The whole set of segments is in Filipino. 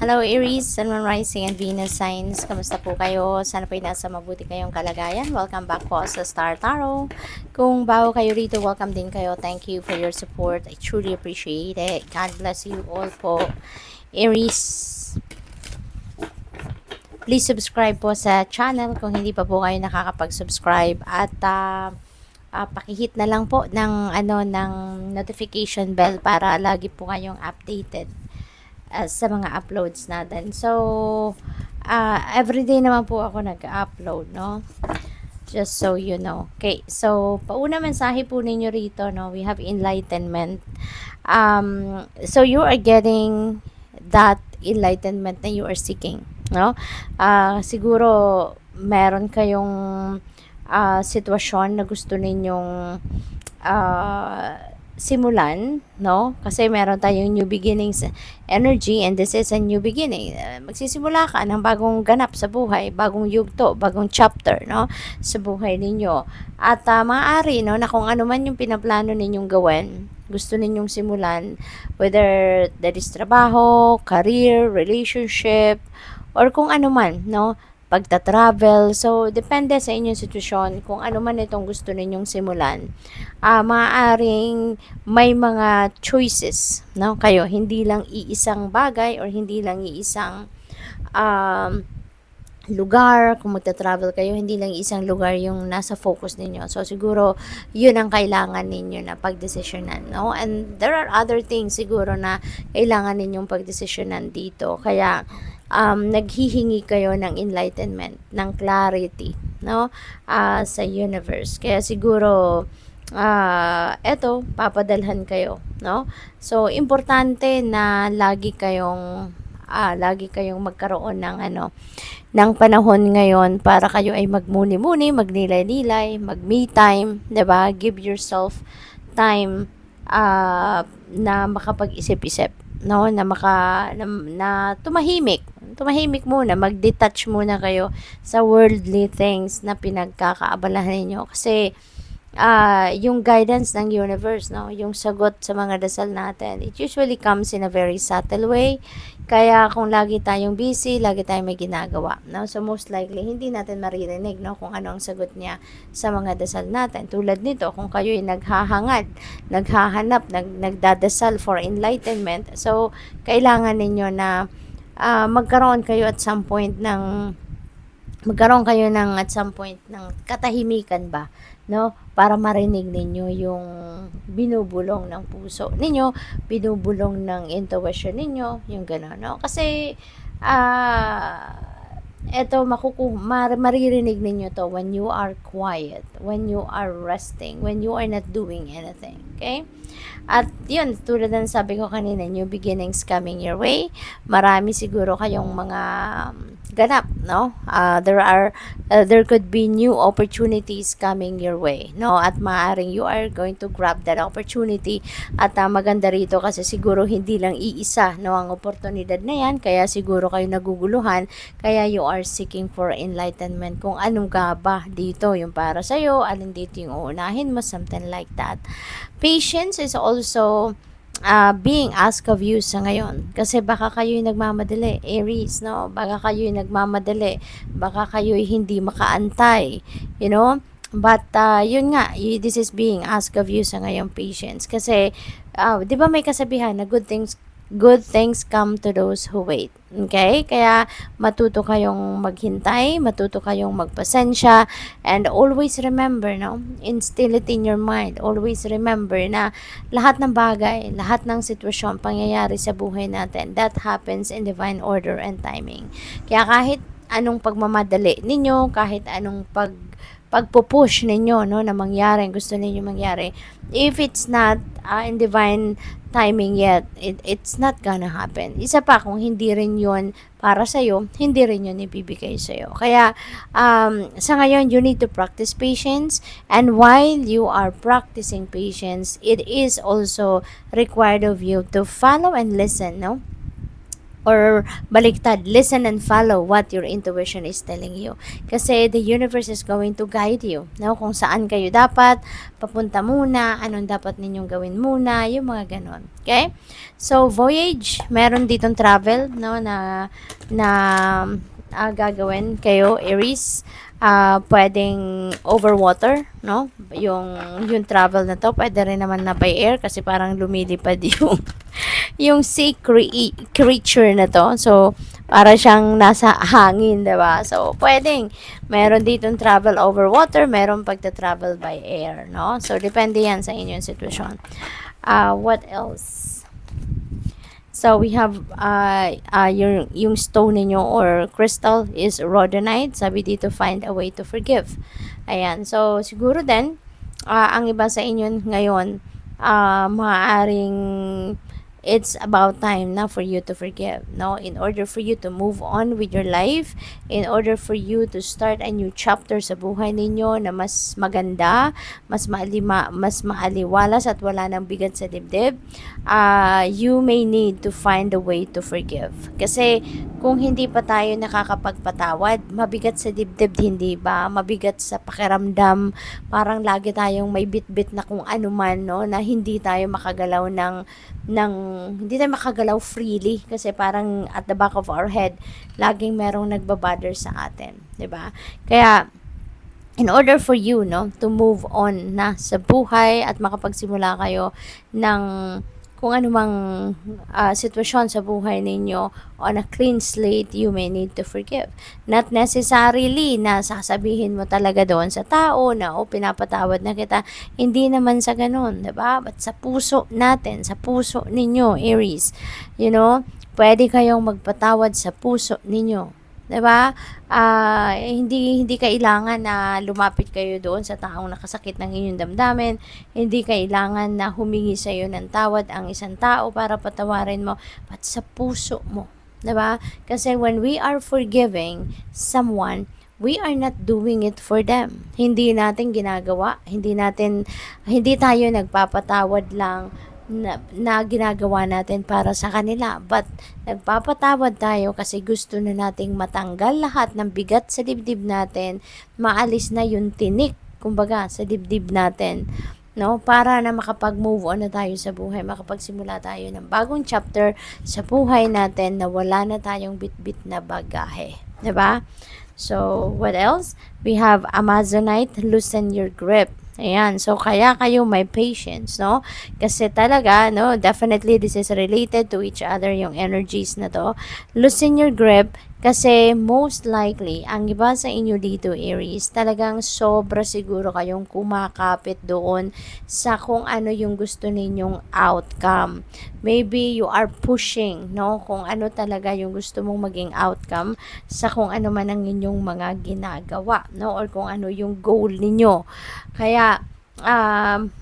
Hello Aries, Sun, Moon, Rising, and Venus signs. Kamusta po kayo? Sana po nasa mabuti kayong kalagayan. Welcome back po sa Star Tarot. Kung bago kayo rito, welcome din kayo. Thank you for your support. I truly appreciate it. God bless you all po. Aries, please subscribe po sa channel kung hindi pa po kayo nakakapag-subscribe at pakihit na lang po ng notification bell para lagi po kayong updated sa mga uploads natin. So, everyday naman po ako nag-upload, no? Just so you know. Okay, so, pauna mensahe po ninyo rito, no? We have enlightenment. So, you are getting that enlightenment na you are seeking, no? Siguro, meron kayong sitwasyon na gusto ninyong simulan, no? Kasi meron tayong new beginnings energy and this is a new beginning. Magsisimula ka ng bagong ganap sa buhay, bagong yugto, bagong chapter, no? Sa buhay ninyo. At maaari, no, na kung ano man yung pinaplano ninyong gawin, gusto ninyong simulan, whether that is trabaho, career, relationship, or kung ano man, no? Pagta-travel. So, depende sa inyong sitwasyon kung ano man itong gusto ninyong simulan. Maaaring may mga choices, no? Kayo, hindi lang iisang bagay or hindi lang iisang lugar. Kung magta-travel kayo, hindi lang isang lugar yung nasa focus ninyo. So, siguro, yun ang kailangan ninyo na pagdesisyonan, no? And there are other things siguro na kailangan ninyong pagdesisyonan dito. Kaya, naghihingi kayo ng enlightenment, ng clarity, no? Sa universe. Kaya siguro, eto, papadalhan kayo, no? So, importante na lagi kayong magkaroon ng panahon ngayon para kayo ay magmuni-muni, magnilay-nilay, mag-me time, 'di ba? Give yourself time na makapag-isip-isip, no? Na tumahimik muna, mag-detach muna kayo sa worldly things na pinagkakaabalahan niyo kasi yung guidance ng universe, no? Yung sagot sa mga dasal natin, it usually comes in a very subtle way. Kaya kung lagi tayong busy, lagi tayong may ginagawa, no? So most likely hindi natin maririnig, no, kung ano ang sagot niya sa mga dasal natin. Tulad nito, kung kayo'y naghahanap, nagdadasal for enlightenment, so kailangan ninyo na magkaroon kayo at some point ng katahimikan ba, no? Para marinig ninyo yung binubulong ng puso ninyo, binubulong ng intuition ninyo, yung gano'n, no? Kasi, eto, maririnig ninyo to when you are quiet, when you are resting, when you are not doing anything, okay? At yun, tulad ng sabi ko kanina, new beginnings coming your way. Marami siguro kayong mga ganap, no? There could be new opportunities coming your way, no? At maaaring you are going to grab that opportunity. At maganda rito kasi siguro hindi lang iisa, no, ang oportunidad na yan. Kaya siguro kayo naguguluhan. Kaya you are seeking for enlightenment. Kung anong ga ba dito yung para sa'yo, alin dito yung uunahin mo, something like that. Patience is also being asked of you sa ngayon. Kasi baka kayo'y nagmamadali, Aries, no? Baka kayo'y nagmamadali. Baka kayo'y hindi makaantay, you know? But, yun nga, this is being asked of you sa ngayong patience. Kasi, di ba may kasabihan na good things come to those who wait. Okay? Kaya matuto kayong maghintay, matuto kayong magpasensya, and always remember, no? Instill it in your mind. Always remember na lahat ng bagay, lahat ng sitwasyon, pangyayari sa buhay natin, that happens in divine order and timing. Kaya kahit anong pagmamadali ninyo, kahit anong pagpupush ninyo, no, na mangyari, gusto ninyo mangyari, if it's not in divine timing yet, it's not gonna happen. Isa pa, kung hindi rin yun para sa'yo, hindi rin yun ibibigay sa'yo. Kaya, sa ngayon, you need to practice patience, and while you are practicing patience, it is also required of you to follow and listen, no? or baliktad, listen and follow what your intuition is telling you. Kasi the universe is going to guide you, no? Kung saan kayo dapat papunta muna, anong dapat ninyong gawin muna, yung mga ganon. Okay? So, voyage, meron ditong travel, no, na gagawin kayo, Aries. Pwedeng over water, no? Yung travel na to, pwede rin naman na by air kasi parang lumilipad yung sea creature na to. So, para siyang nasa hangin, diba? So, pwedeng meron ditong travel over water, meron pagta-travel by air, no? So, depende yan sa inyong sitwasyon. What else? So, we have yung stone ninyo or crystal is rhodonite. Sabi dito, find a way to forgive. Ayan. So, siguro din, ang iba sa inyo ngayon, maaaring it's about time na for you to forgive, no? In order for you to move on with your life, in order for you to start a new chapter sa buhay ninyo na mas maganda, mas maaliwalas at wala nang bigat sa dibdib, you may need to find a way to forgive. Kasi kung hindi pa tayo nakakapagpatawad, mabigat sa dibdib, hindi ba? Mabigat sa pakiramdam, parang lagi tayong may bit-bit na kung ano man, no? Na hindi tayo makagalaw hindi tayo makagalaw freely kasi parang at the back of our head laging merong nagbabother sa atin, 'di ba? Kaya in order for you, no, to move on na sa buhay at makapagsimula kayo ng kung anumang sitwasyon sa buhay ninyo on a clean slate, you may need to forgive. Not necessarily na sasabihin mo talaga doon sa tao na pinapatawad na kita. Hindi naman sa ganun, diba? But sa puso natin, sa puso ninyo, Aries, you know, pwede kayong magpatawad sa puso ninyo. 'Di ba? Hindi kailangan na lumapit kayo doon sa taong nakasakit ng inyong damdamin. Hindi kailangan na humingi sa iyo ng tawad ang isang tao para patawarin mo, but sa puso mo, 'di ba? Kasi when we are forgiving someone, we are not doing it for them. Hindi natin ginagawa, hindi tayo nagpapatawad lang na ginagawa natin para sa kanila. But nagpapatawad tayo kasi gusto na nating matanggal lahat ng bigat sa dibdib natin, maalis na yung tinik, kumbaga, sa dibdib natin, no? Para na makapag-move on na tayo sa buhay, makapagsimula tayo ng bagong chapter sa buhay natin na wala na tayong bit-bit na bagahe. 'Di ba? So, what else? We have Amazonite, loosen your grip. Ayan, so kaya kayo may patience, no? Kasi talaga, no, definitely this is related to each other yung energies na to. Loosen your grip kasi most likely, ang iba sa inyo dito, Aries, talagang sobra siguro kayong kumakapit doon sa kung ano yung gusto ninyong outcome. Maybe you are pushing, no, kung ano talaga yung gusto mong maging outcome sa kung ano man ang inyong mga ginagawa, no, or kung ano yung goal ninyo. Kaya,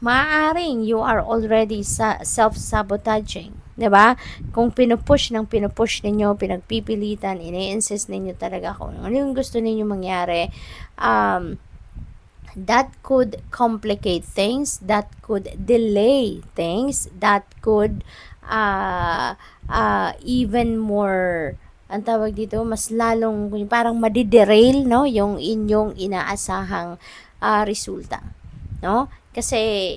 maaaring you are already self-sabotaging. 'Di ba? Kung pinupush ninyo, pinagpipilitan, ini-insist ninyo talaga kung ano yung gusto ninyo mangyari, that could complicate things, that could delay things, that could even more, ang tawag dito, mas lalong parang madiderail, no, yung inyong inaasahang resulta, no? Kasi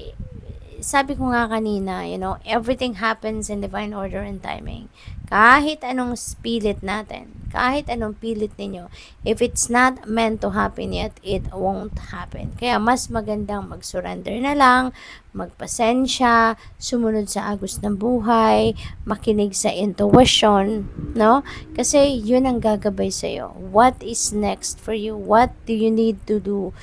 sabi ko nga kanina, you know, everything happens in divine order and timing. Kahit anong pilit natin, kahit anong pilit ninyo, if it's not meant to happen yet, it won't happen. Kaya mas magandang mag-surrender na lang, magpasensya, sumunod sa agos ng buhay, makinig sa intuition, no? Kasi yun ang gagabay sa'yo. What is next for you? What do you need to do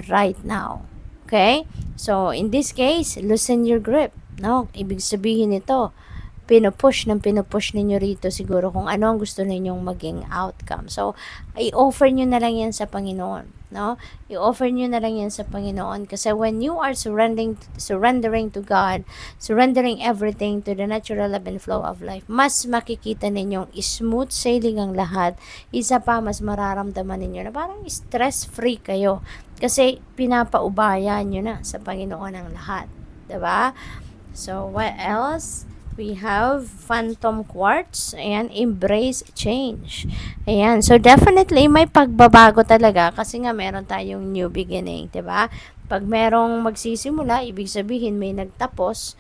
right now? Okay? So, in this case, loosen your grip, no? Ibig sabihin nito, pinupush ninyo rito siguro kung ano ang gusto ninyong maging outcome. So, i-offer nyo na lang yan sa Panginoon, no? I-offer nyo na lang yan sa Panginoon kasi when you are surrendering to God, surrendering everything to the natural ebb and flow of life, mas makikita ninyong smooth sailing ang lahat. Isa pa, mas mararamdaman ninyo na parang stress-free kayo kasi pinapaubaya nyo na sa Panginoon ang lahat. Diba? So, what else? We have Phantom Quartz. Ayan, embrace change. Ayan, so definitely may pagbabago talaga kasi nga meron tayong new beginning, 'di ba? Pag merong magsisimula, ibig sabihin may nagtapos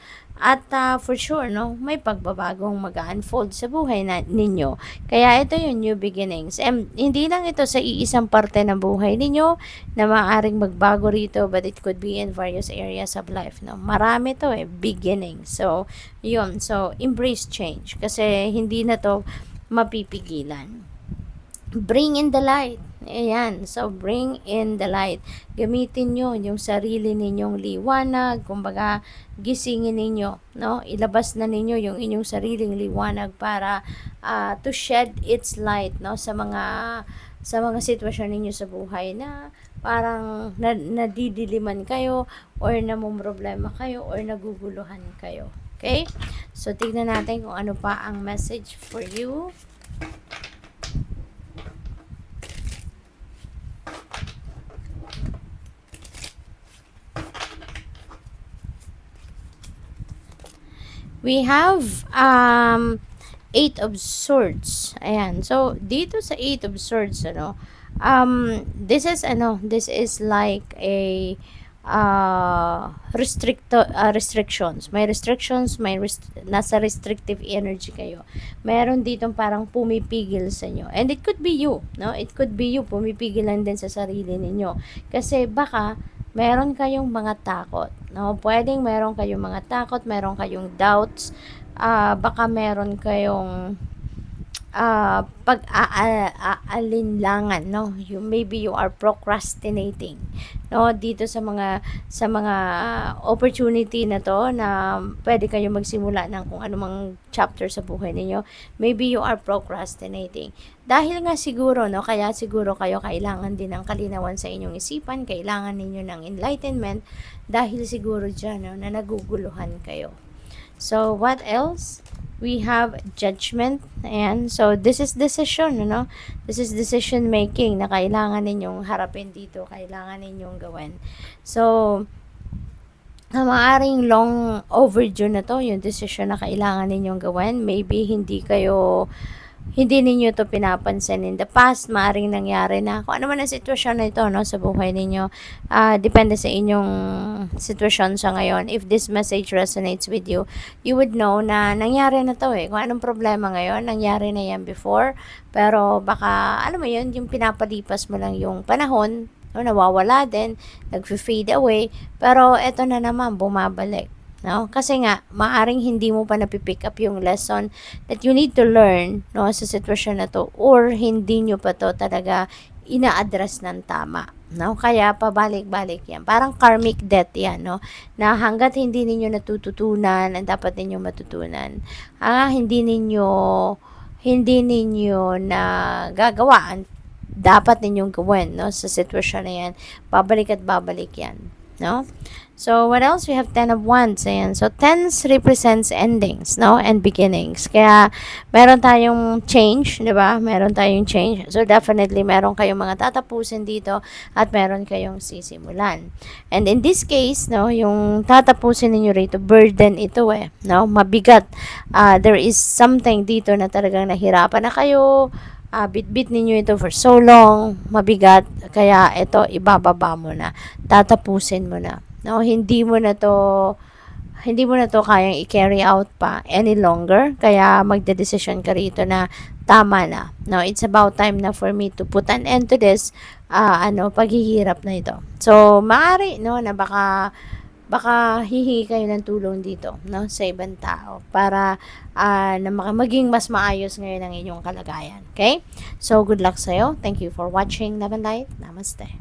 at for sure, no, may pagbabagong mag-unfold sa buhay ninyo. Kaya ito yung new beginnings. And hindi lang ito sa iisang parte ng buhay ninyo na maaaring magbago rito, but it could be in various areas of life. No? Marami to beginning. So, yun. So, embrace change. Kasi hindi na to mapipigilan. Bring in the light. Ayan. So, bring in the light. Gamitin nyo yung sarili ninyong liwanag. Kumbaga, gisingin ninyo. No? Ilabas na ninyo yung inyong sariling liwanag para to shed its light, no? Sa mga sitwasyon ninyo sa buhay na parang nadidiliman kayo or namumroblema kayo or naguguluhan kayo. Okay? So, tignan natin kung ano pa ang message for you. We have Eight of Swords. Ayan. So, dito sa Eight of Swords, this is like a restrictions. May restrictions, nasa restrictive energy kayo. Meron ditong parang pumipigil sa inyo. And it could be you, no? It could be you, pumipigilan din sa sarili ninyo. Kasi baka meron kayong mga takot, no? Pwedeng meron kayong mga takot, meron kayong doubts, baka meron kayong pag-aalinlangan, no? Maybe you are procrastinating, no? Dito sa mga opportunity na to na pwede kayo magsimula ng kung anumang chapter sa buhay ninyo. Maybe you are procrastinating. Dahil nga siguro, no, kaya siguro kayo kailangan din ng kalinawan sa inyong isipan, kailangan ninyo ng enlightenment dahil siguro diyan, no, na naguguluhan kayo. So, what else? We have judgment. And so, this is decision, no? This is decision making na kailangan ninyong harapin dito, kailangan ninyong gawin. So, maaaring long overdue na to, yung decision na kailangan ninyong gawin. Maybe hindi ninyo to pinapansin in the past, maaaring nangyari na kung ano man ang sitwasyon na ito, no, sa buhay ninyo. Depende sa inyong sitwasyon sa ngayon. If this message resonates with you, you would know na nangyari na to Kung anong problema ngayon, nangyari na yan before. Pero baka, alam mo yun, yung pinapalipas mo lang yung panahon, no, nawawala din, nag-fade away. Pero eto na naman, bumabalik. No? Kasi nga, maaring hindi mo pa napipick up yung lesson that you need to learn, no, sa sitwasyon na to, or hindi nyo pa to talaga ina-address ng tama. No? Kaya pabalik-balik yan. Parang karmic debt yan, no? Na hanggat hindi ninyo natututunan ang dapat ninyo matutunan, hindi ninyo na gagawaan dapat ninyong gawin, no, sa sitwasyon na yan, babalik at babalik yan, no? So, what else? We have 10 of Wands. Ayan. So, 10 represents endings, no? And beginnings. Kaya, meron tayong change, di ba? Meron tayong change. So, definitely, meron kayong mga tatapusin dito at meron kayong sisimulan. And in this case, no, yung tatapusin ninyo rito, burden ito no? Mabigat. There is something dito na talagang nahirapan na kayo. Bit-bit ninyo ito for so long, mabigat, kaya ito, ibababa mo na. Tatapusin mo na. No, hindi mo na to kayang i-carry out pa any longer, kaya magde-decision ka rito na tama na. No, it's about time na for me to put an end to this paghihirap na ito. So, maaari, no, na baka hihingi kayo ng tulong dito, no, sa ibang tao para na maging mas maayos ngayon ang inyong kalagayan. Okay? So, good luck sa'yo. Thank you for watching. Love and light. Namaste.